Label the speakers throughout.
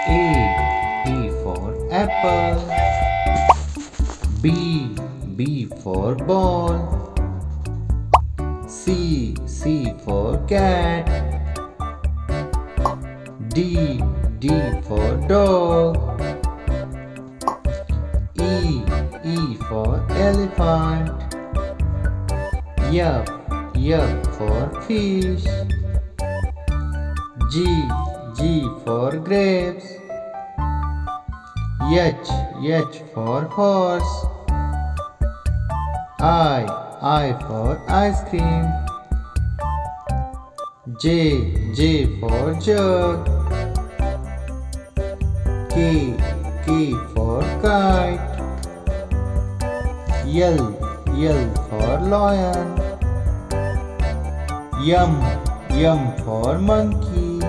Speaker 1: A for apple. B for ball. C for cat. D for dog. E for elephant. F for fish. G for grapes. H for horse. I for ice cream. J for jug. K for kite. L for lion. M for monkey.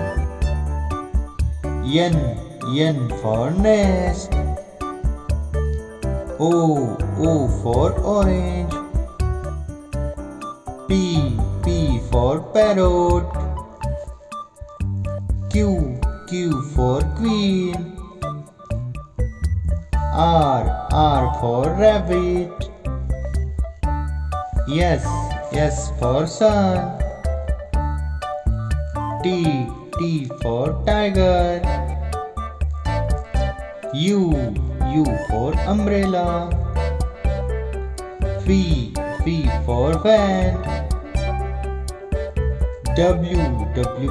Speaker 1: N for nest. O for orange. P for parrot. Q for queen. R for rabbit. S for sun. T for tiger. U for umbrella. V for van. W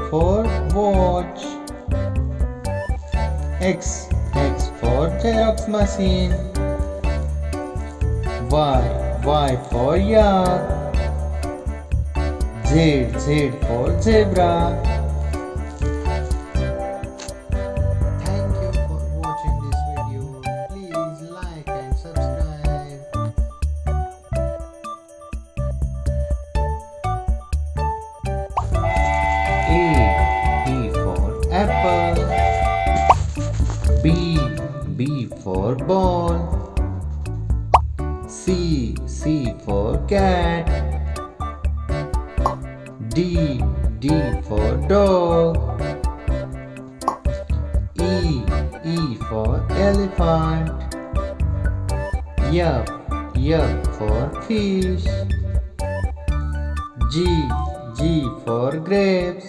Speaker 1: for watch. X for Xerox machine. Y for yak. Z for zebra. Thank you for watching this video. Please like and subscribe. A for apple. B for ball. C for cat. D for dog. E for elephant. F for fish. G for grapes.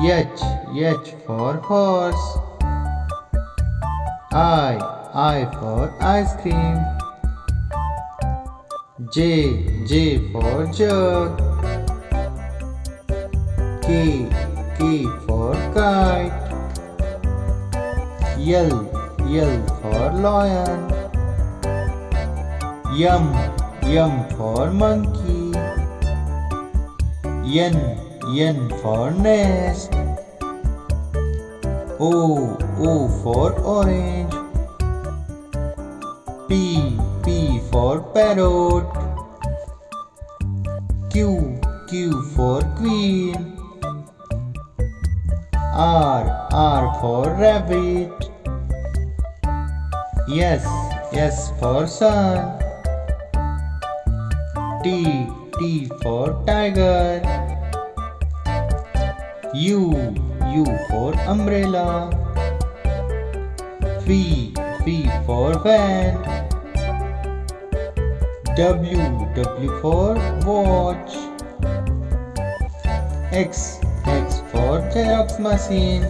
Speaker 1: H for horse. I for ice cream. J for jug. K for kite. L for lion. M for monkey. N for nest. O for orange. P for parrot. Q for queen. R for rabbit. S for sun. T for tiger. U for umbrella. V for van. W for watch. X for Xerox machine.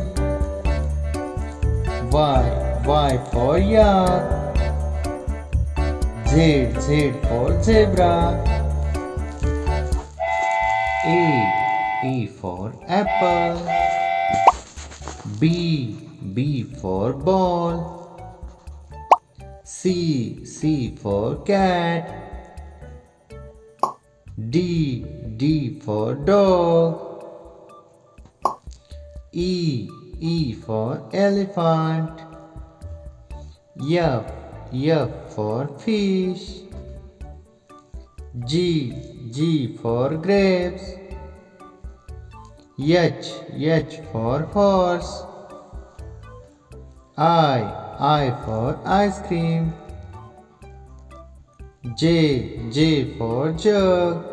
Speaker 1: Y for yak. Z for zebra. A for apple. B for ball. C for cat. D for dog. E for elephant. F for fish. G for grapes. H for horse. I for ice cream. J for jug.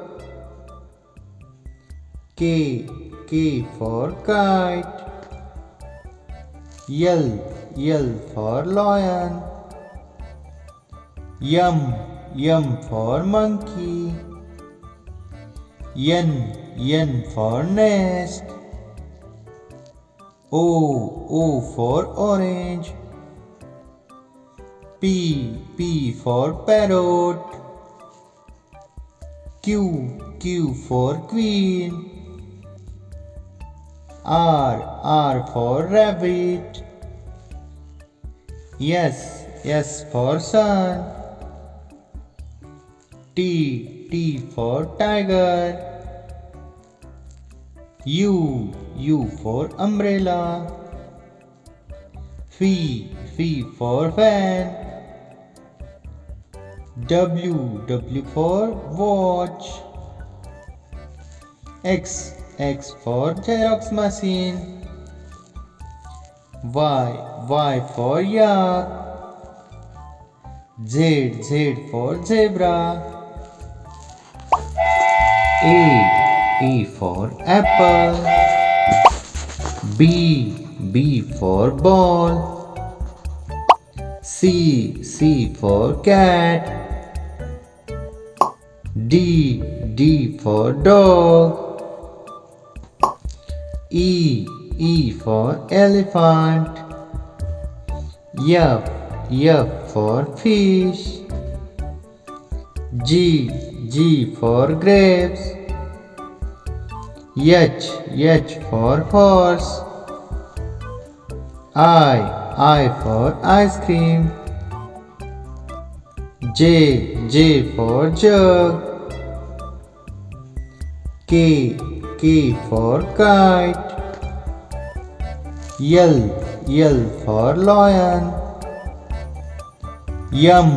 Speaker 1: K for kite. L, L for lion. M, M for monkey. N, N for nest. O, O for orange. P, P for parrot. Q, Q for queen. R, R for rabbit. S, S for sun. T, T for tiger. U, U for umbrella. V, V for fan. W, W for watch. X, X for Xerox machine. Y, Y for yak. Z, Z for zebra. A for apple. B, B for ball. C, C for cat. D, D for dog. E, E for elephant. F, F for fish. G, G for grapes. H, H for horse. I for ice cream. J, J for jug. K, K for kite. L, L for lion. M,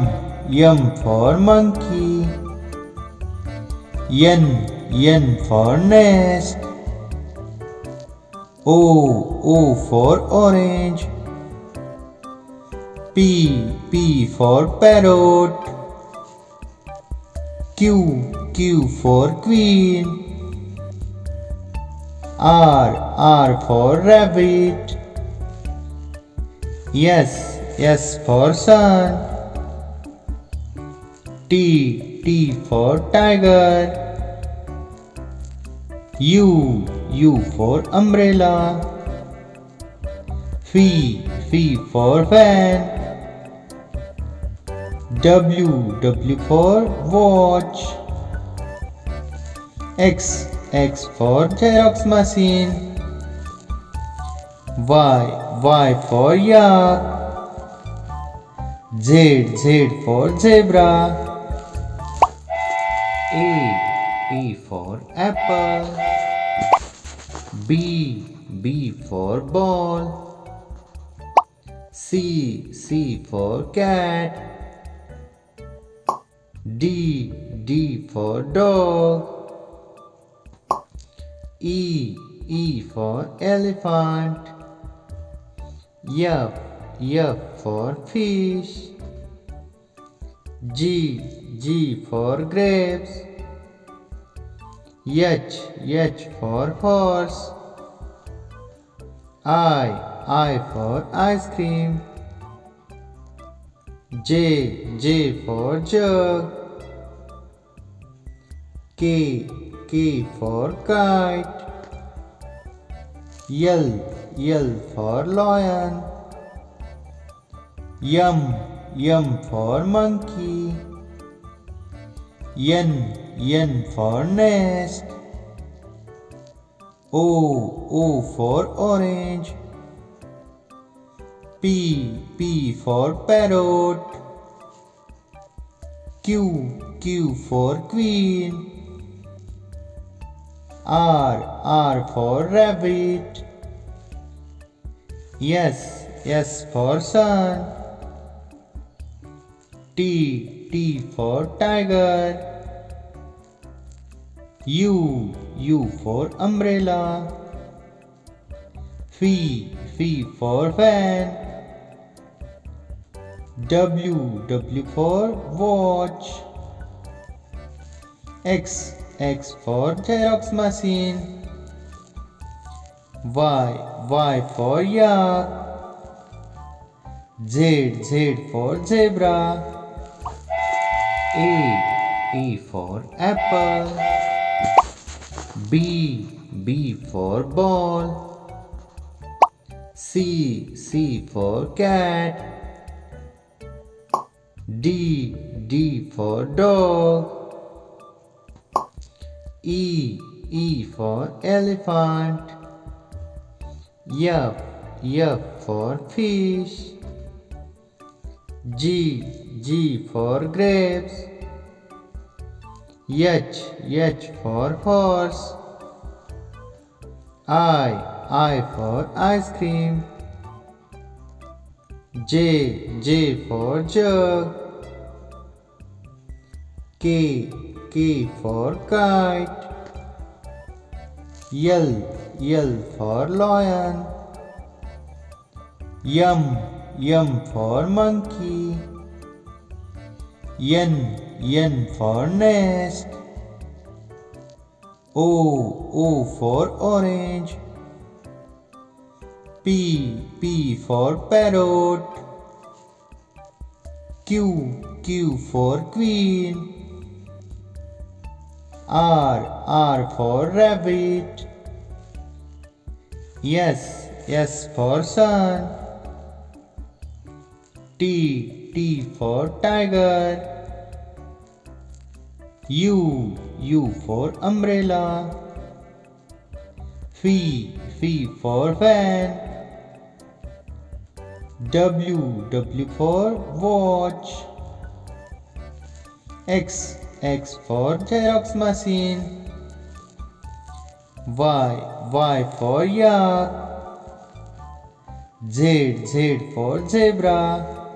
Speaker 1: M for monkey. N, N for nest. O, O for orange. P, P for parrot. Q, Q for queen. R, R for rabbit. S, S for sun. T, T for tiger. U, U for umbrella. V, V for fan. W, W for watch. X, X for Xerox machine. Y, Y for yak. Z, Z for zebra. A for apple. B, B for ball. C, C for cat. D, D for dog. E, E for elephant. F, F for fish. G, G for grapes. H, H for horse. I for ice cream. J, J for jug. K, K for kite. L, L for lion. M, M for monkey. N, N for nest. O, O for orange. P, P for parrot. Q, Q for queen. R, R for rabbit. S, S for sun. T, T for tiger. U, U for umbrella. V, V for fan. W, W for watch. X, X for Xerox machine. Y, Y for yak. Z for zebra. A for apple. B for ball. C for cat. D for dog. E for elephant. F for fish. G for grapes. H for horse. I for ice cream. J for jug. K for kite. L for lion. M for monkey. N for nest. O for orange. P for parrot. Q for queen. R for rabbit. S for sun. T for tiger. U for umbrella. V for van. W for watch. X for Xerox machine. Y for yak. Z for zebra.